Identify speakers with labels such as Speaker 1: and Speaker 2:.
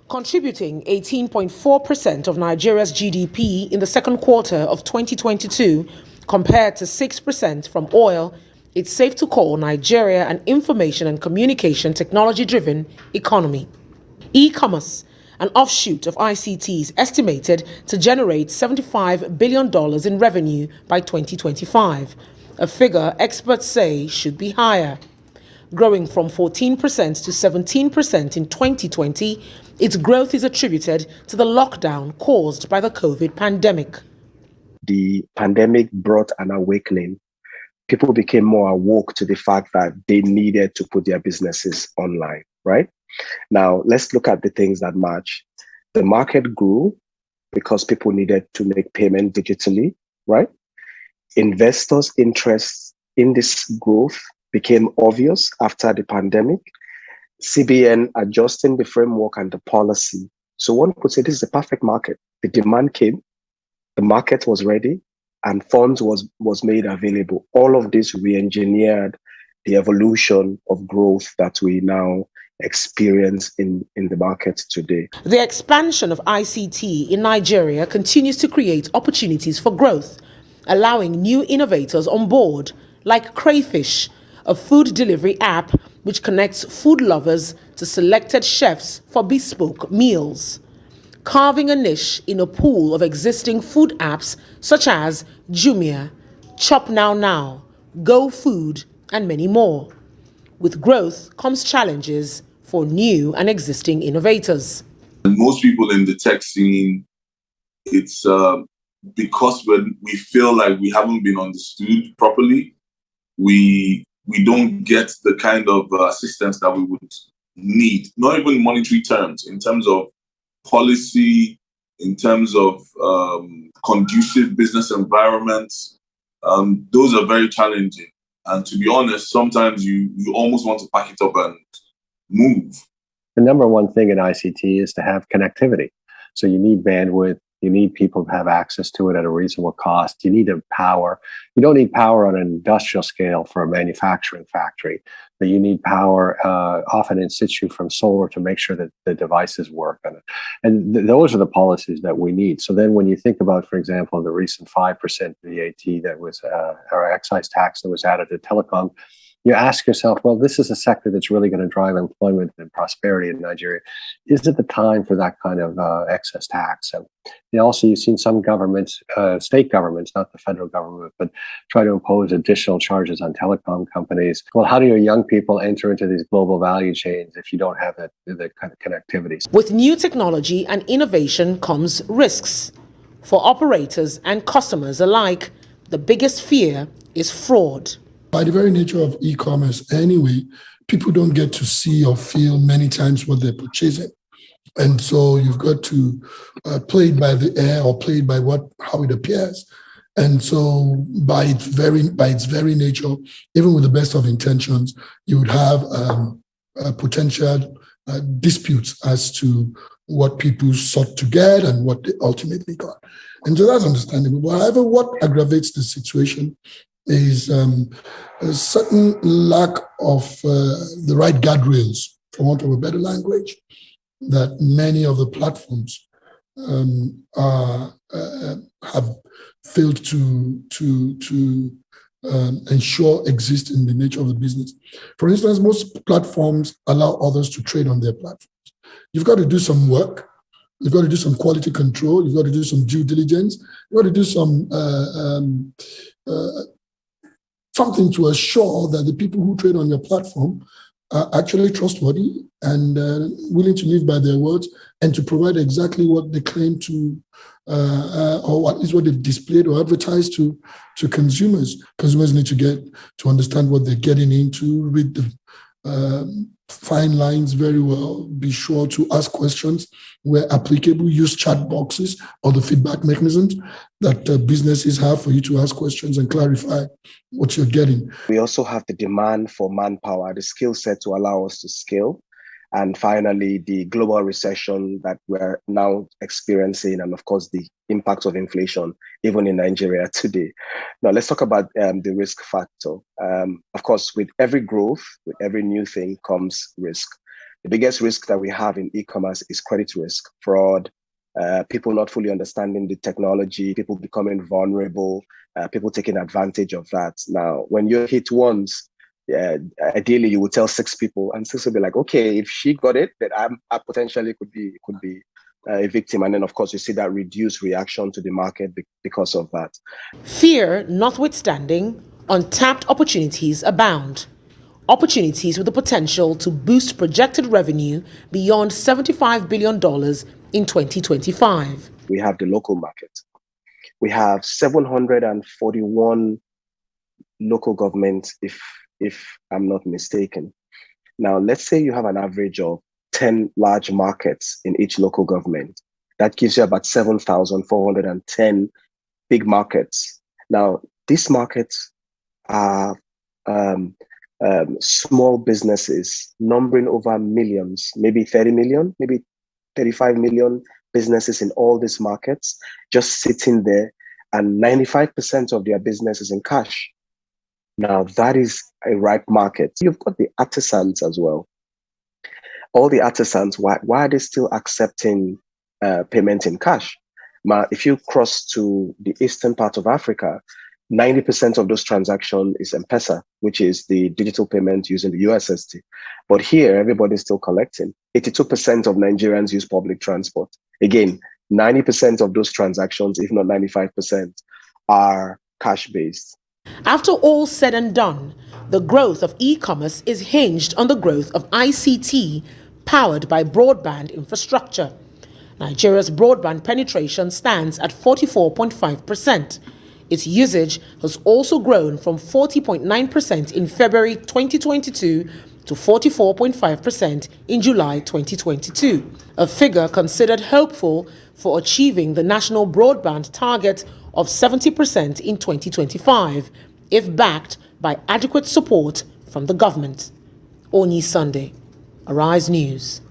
Speaker 1: contributing 18.4% of Nigeria's GDP in the second quarter of 2022, compared to 6% from oil. It's safe to call Nigeria an information and communication technology-driven economy. E-commerce, an offshoot of ICT, is estimated to generate $75 billion in revenue by 2025, a figure experts say should be higher. Growing from 14% to 17% in 2020, its growth is attributed to the lockdown caused by the COVID pandemic.
Speaker 2: The pandemic brought an awakening. People became more awoke to the fact that they needed to put their businesses online, right? Now, let's look at the things that match. The market grew because people needed to make payment digitally, right? Investors' interest in this growth became obvious after the pandemic. CBN adjusting the framework and the policy. So one could say this is a perfect market. The demand came, the market was ready, and funds was made available. All of this re-engineered the evolution of growth that we now experience in the market today.
Speaker 1: The expansion of ICT in Nigeria continues to create opportunities for growth, allowing new innovators on board, like Crayfish, a food delivery app which connects food lovers to selected chefs for bespoke meals, carving a niche in a pool of existing food apps such as Jumia, Chop Now Now, Go Food, and many more. With growth comes challenges for new and existing innovators.
Speaker 3: Most people in the tech scene, it's because we feel like we haven't been understood properly, we don't get the kind of assistance that we would need, not even monetary terms, in terms of policy, in terms of conducive business environments. Those are very challenging. And to be honest, sometimes you almost want to pack it up and move.
Speaker 4: The number one thing in ICT is to have connectivity. So you need bandwidth. You need people to have access to it at a reasonable cost. You need power. You don't need power on an industrial scale for a manufacturing factory, but you need power often in situ from solar to make sure that the devices work on it. And those are the policies that we need. So then when you think about, for example, the recent 5% VAT that was, or excise tax that was added to telecom, you ask yourself, well, this is a sector that's really going to drive employment and prosperity in Nigeria. Is it the time for that kind of excess tax? And also, you've seen some governments, state governments, not the federal government, but try to impose additional charges on telecom companies. Well, how do your young people enter into these global value chains if you don't have the kind of connectivity?
Speaker 1: With new technology and innovation comes risks. For operators and customers alike, the biggest fear is fraud.
Speaker 5: By the very nature of e-commerce anyway, people don't get to see or feel many times what they're purchasing. And so you've got to play it by the air or play it by how it appears. And so by its very nature, even with the best of intentions, you would have potential disputes as to what people sought to get and what they ultimately got. And so that's understandable. However, what aggravates the situation is a certain lack of the right guardrails, for want of a better language, that many of the platforms have failed to ensure exist in the nature of the business. For instance, most platforms allow others to trade on their platforms. You've got to do some work. You've got to do some quality control. You've got to do some due diligence. You've got to do something to assure that the people who trade on your platform are actually trustworthy and willing to live by their words and to provide exactly what they claim to, or at least what they've displayed or advertised to consumers. Consumers need to get to understand what they're getting into, read the fine lines very well, be sure to ask questions where applicable, use chat boxes or the feedback mechanisms that businesses have for you to ask questions and clarify what you're getting.
Speaker 2: We also have the demand for manpower, the skill set to allow us to scale. And finally, the global recession that we're now experiencing, and of course, the impact of inflation, even in Nigeria today. Now, let's talk about the risk factor. Of course, with every growth, with every new thing comes risk. The biggest risk that we have in e-commerce is credit risk, fraud, people not fully understanding the technology, people becoming vulnerable, people taking advantage of that. Now, when you're hit once, ideally you would tell 6 people, and 6 will be like, okay, if she got it, then I potentially could be a victim. And then, of course, you see that reduced reaction to the market because of that.
Speaker 1: Fear notwithstanding, untapped opportunities abound. Opportunities with the potential to boost projected revenue beyond $75 billion in 2025.
Speaker 2: We have the local market. We have 741 local governments, if I'm not mistaken. Now, let's say you have an average of 10 large markets in each local government. That gives you about 7,410 big markets. Now, these markets are small businesses numbering over millions, maybe 30 million, maybe 35 million businesses in all these markets, just sitting there, and 95% of their business is in cash. Now, that is a ripe market. You've got the artisans as well. All the artisans, why are they still accepting payment in cash? If you cross to the eastern part of Africa, 90% of those transactions is M-Pesa, which is the digital payment using the USSD. But here, everybody's still collecting. 82% of Nigerians use public transport. Again, 90% of those transactions, if not 95%, are cash-based.
Speaker 1: After all said and done, the growth of e-commerce is hinged on the growth of ICT powered by broadband infrastructure. Nigeria's broadband penetration stands at 44.5%. Its usage has also grown from 40.9% in February 2022 to 44.5% in July 2022, a figure considered hopeful for achieving the national broadband target of 70% in 2025, if backed by adequate support from the government. Oni Sunday, Arise News.